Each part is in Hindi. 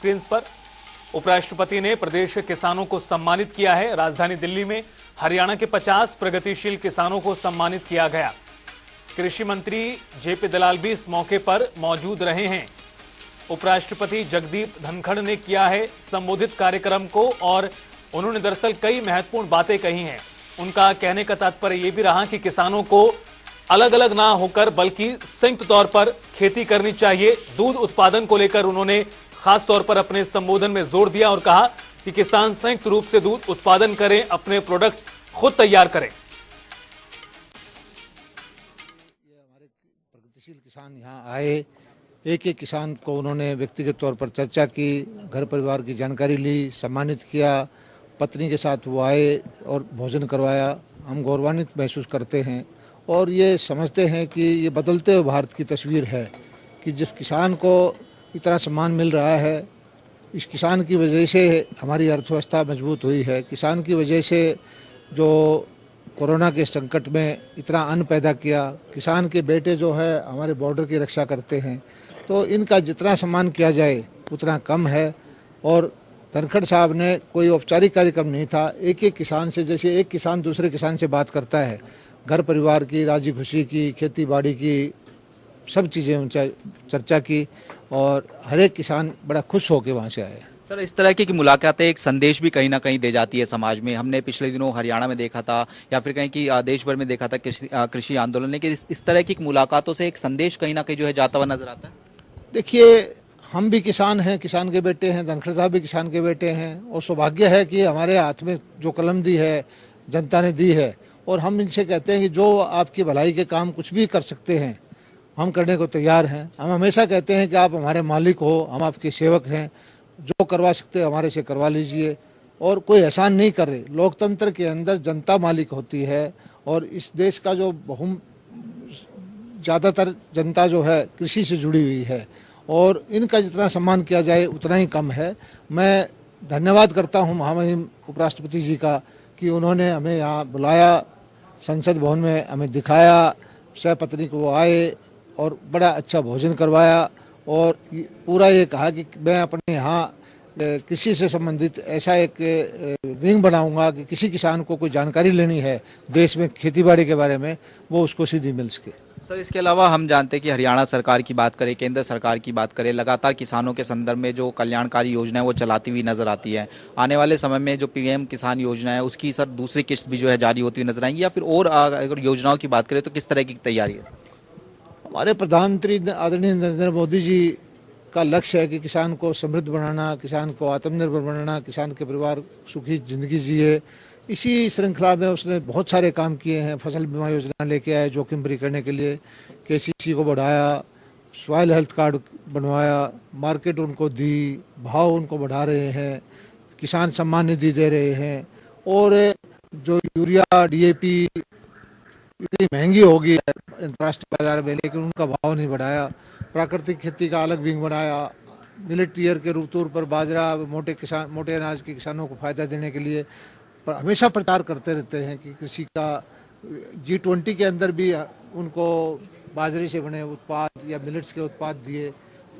स्क्रीन पर उपराष्ट्रपति ने प्रदेश के किसानों को सम्मानित किया है। राजधानी दिल्ली में हरियाणा के 50 प्रगतिशील किसानों को सम्मानित किया गया। कृषि मंत्री जेपी दलाल भी इस मौके पर मौजूद रहे हैं। उपराष्ट्रपति जगदीप धनखड़ ने किया है संबोधित कार्यक्रम को और उन्होंने दरअसल कई महत्वपूर्ण बातें कही हैं। उनका कहने का तात्पर्य यह भी रहा कि किसानों को अलग अलग ना होकर बल्कि संयुक्त तौर पर खेती करनी चाहिए। दूध उत्पादन को लेकर उन्होंने खास तौर पर अपने संबोधन में जोर दिया और कहा कि किसान संयुक्त रूप से दूध उत्पादन करें, अपने प्रोडक्ट्स खुद तैयार करें। हमारे प्रगतिशील किसान यहाँ आए, एक एक किसान को उन्होंने व्यक्तिगत तौर पर चर्चा की, घर परिवार की जानकारी ली, सम्मानित किया। पत्नी के साथ वो आए और भोजन करवाया। हम गौरवान्वित महसूस करते हैं और ये समझते हैं कि ये बदलते हुए भारत की तस्वीर है कि जिस किसान को इतना सम्मान मिल रहा है, इस किसान की वजह से हमारी अर्थव्यवस्था मजबूत हुई है। किसान की वजह से जो कोरोना के संकट में इतना अन्न पैदा किया, किसान के बेटे जो है हमारे बॉर्डर की रक्षा करते हैं, तो इनका जितना सम्मान किया जाए उतना कम है। और धनखड़ साहब ने कोई औपचारिक कार्यक्रम नहीं था, एक एक किसान से, जैसे एक किसान दूसरे किसान से बात करता है, घर परिवार की, राजी खुशी की, खेती बाड़ी की, सब चीज़ें उनसे चर्चा की और हर एक किसान बड़ा खुश होकर वहाँ से आया। सर, इस तरह की मुलाकातें एक संदेश भी कहीं ना कहीं दे जाती है समाज में। हमने पिछले दिनों हरियाणा में देखा था या फिर कहीं की देश भर में देखा था कृषि आंदोलन ने कि इस तरह की मुलाकातों से एक संदेश कहीं ना कहीं जो है जाता हुआ नजर आता है। देखिए, हम भी किसान हैं, किसान के बेटे हैं, धनखड़ साहब भी किसान के बेटे हैं और सौभाग्य है कि हमारे हाथ में जो कलम दी है जनता ने दी है और हम इनसे कहते हैं कि जो आपकी भलाई के काम कुछ भी कर सकते हैं हम करने को तैयार हैं। हम हमेशा कहते हैं कि आप हमारे मालिक हो, हम आपके सेवक हैं, जो करवा सकते हैं हमारे से करवा लीजिए और कोई एहसान नहीं कर रहे। लोकतंत्र के अंदर जनता मालिक होती है और इस देश का जो ज़्यादातर जनता जो है कृषि से जुड़ी हुई है और इनका जितना सम्मान किया जाए उतना ही कम है। मैं धन्यवाद करता हूँ महामहिम उपराष्ट्रपति जी का कि उन्होंने हमें यहाँ बुलाया, संसद भवन में हमें दिखाया, सहपत्नी को वो आए और बड़ा अच्छा भोजन करवाया और पूरा ये कहा कि मैं अपने यहाँ कृषि से संबंधित ऐसा एक विंग बनाऊंगा कि किसी किसान को कोई जानकारी लेनी है देश में खेतीबाड़ी के बारे में, वो उसको सीधी मिल सके। सर, इसके अलावा हम जानते हैं कि हरियाणा सरकार की बात करें, केंद्र सरकार की बात करें, लगातार किसानों के संदर्भ में जो कल्याणकारी योजना है वो चलाती हुई नजर आती है। आने वाले समय में जो पीएम किसान योजना है उसकी सर दूसरी किस्त भी जो है जारी होती हुई नजर आएंगी या फिर और अगर योजनाओं की बात करें तो किस तरह की तैयारी है? हमारे प्रधानमंत्री आदरणीय नरेंद्र मोदी जी का लक्ष्य है कि किसान को समृद्ध बनाना, किसान को आत्मनिर्भर बनाना, किसान के परिवार सुखी जिंदगी जिए। इसी श्रृंखला में उसने बहुत सारे काम किए हैं। फसल बीमा योजना लेके आए जोखिम फ्री करने के लिए, केसीसी को बढ़ाया, सॉइल हेल्थ कार्ड बनवाया, मार्केट उनको दी, भाव उनको बढ़ा रहे हैं, किसान सम्मान निधि दे रहे हैं और जो यूरिया डीएपी इतनी महंगी होगी अंतर्राष्ट्रीय बाजार में लेकिन उनका भाव नहीं बढ़ाया। प्राकृतिक खेती का अलग विंग बनाया, मिलेट ईयर के तौर पर बाजरा मोटे अनाज के किसानों को फायदा देने के लिए पर हमेशा प्रचार करते रहते हैं कि कृषि का G20 के अंदर भी उनको बाजरे से बने उत्पाद या मिलेट्स के उत्पाद दिए।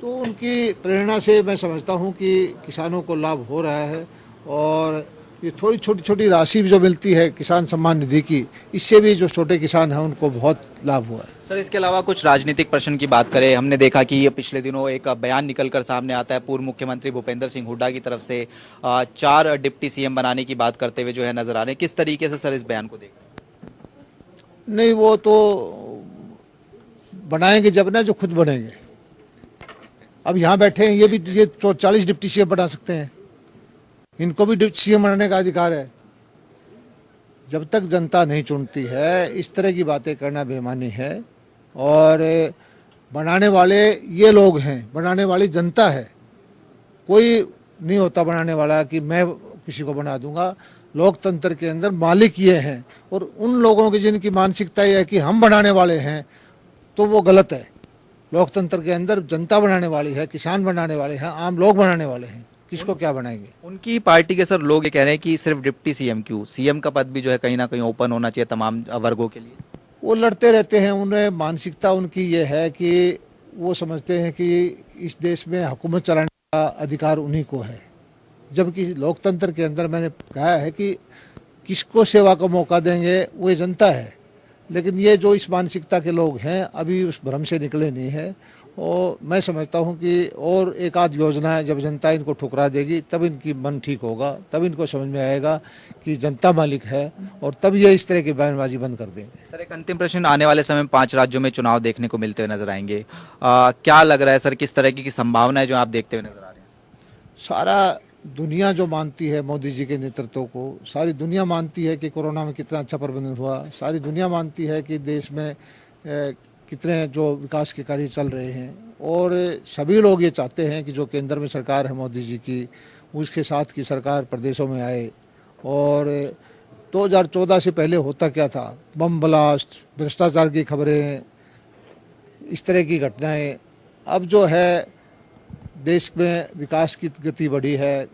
तो उनकी प्रेरणा से मैं समझता हूँ कि किसानों को लाभ हो रहा है और ये थोड़ी छोटी छोटी राशि जो मिलती है किसान सम्मान निधि की, इससे भी जो छोटे किसान हैं उनको बहुत लाभ हुआ है। सर, इसके अलावा कुछ राजनीतिक प्रश्न की बात करें, हमने देखा कि पिछले दिनों एक बयान निकलकर सामने आता है पूर्व मुख्यमंत्री भूपेंद्र सिंह हुड्डा की तरफ से 4 डिप्टी सीएम बनाने की बात करते हुए जो है नजर आ रहे हैं। किस तरीके से सर इस बयान को देख? नहीं, वो तो बनाएंगे जब ना जो खुद बनेंगे। अब यहाँ बैठे हैं, ये 40 डिप्टी सीएम बना सकते हैं, इनको भी सीएम बनाने का अधिकार है। जब तक जनता नहीं चुनती है इस तरह की बातें करना बेईमानी है और बनाने वाले ये लोग हैं, बनाने वाली जनता है। कोई नहीं होता बनाने वाला कि मैं किसी को बना दूंगा। लोकतंत्र के अंदर मालिक ये हैं और उन लोगों की जिनकी मानसिकता ये है कि हम बनाने वाले हैं तो वो गलत है। लोकतंत्र के अंदर जनता बनाने वाली है, किसान बनाने वाले हैं, आम लोग बनाने वाले हैं। किसको क्या बनाएंगे? उनकी पार्टी के सर लोग ये कह रहे हैं कि सिर्फ डिप्टी सीएम क्यों, सीएम का पद भी जो है कहीं ना कहीं ओपन होना चाहिए तमाम वर्गों के लिए। वो लड़ते रहते हैं, उन्हें मानसिकता उनकी ये है कि वो समझते हैं कि इस देश में हुकूमत चलाने का अधिकार उन्हीं को है, जबकि लोकतंत्र के अंदर मैंने कहा है कि किसको सेवा का मौका देंगे वो ये जनता है। लेकिन ये जो इस मानसिकता के लोग हैं अभी उस भ्रम से निकले नहीं है, और मैं समझता हूँ कि और एक आध योजना है, जब जनता इनको ठुकरा देगी तब इनकी मन ठीक होगा, तब इनको समझ में आएगा कि जनता मालिक है, और तब ये इस तरह की बयानबाजी बंद कर देंगे। सर एक अंतिम प्रश्न, आने वाले समय में 5 राज्यों में चुनाव देखने को मिलते हुए नजर आएंगे, क्या लग रहा है सर, किस तरह की संभावना है जो आप देखते हुए नजर आ रहे हैं? सारा दुनिया जो मानती है मोदी जी के नेतृत्व को, सारी दुनिया मानती है कि कोरोना में कितना अच्छा प्रबंधन हुआ, सारी दुनिया मानती है कि देश में कितने जो विकास के कार्य चल रहे हैं, और सभी लोग ये चाहते हैं कि जो केंद्र में सरकार है मोदी जी की, उसके साथ की सरकार प्रदेशों में आए। और 2014 से पहले होता क्या था, बम ब्लास्ट, भ्रष्टाचार की खबरें, इस तरह की घटनाएं, अब जो है देश में विकास की गति बढ़ी है,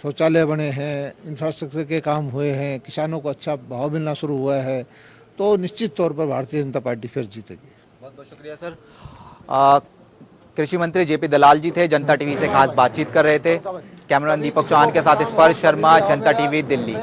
शौचालय बने हैं, इंफ्रास्ट्रक्चर के काम हुए हैं, किसानों को अच्छा भाव मिलना शुरू हुआ है, तो निश्चित तौर पर भारतीय जनता पार्टी फिर जीतेगी। बहुत बहुत शुक्रिया सर। कृषि मंत्री जेपी दलाल जी थे, जनता टीवी से खास बातचीत कर रहे थे। कैमरामैन दीपक चौहान के साथ स्पर्श शर्मा, जनता टीवी, दिल्ली।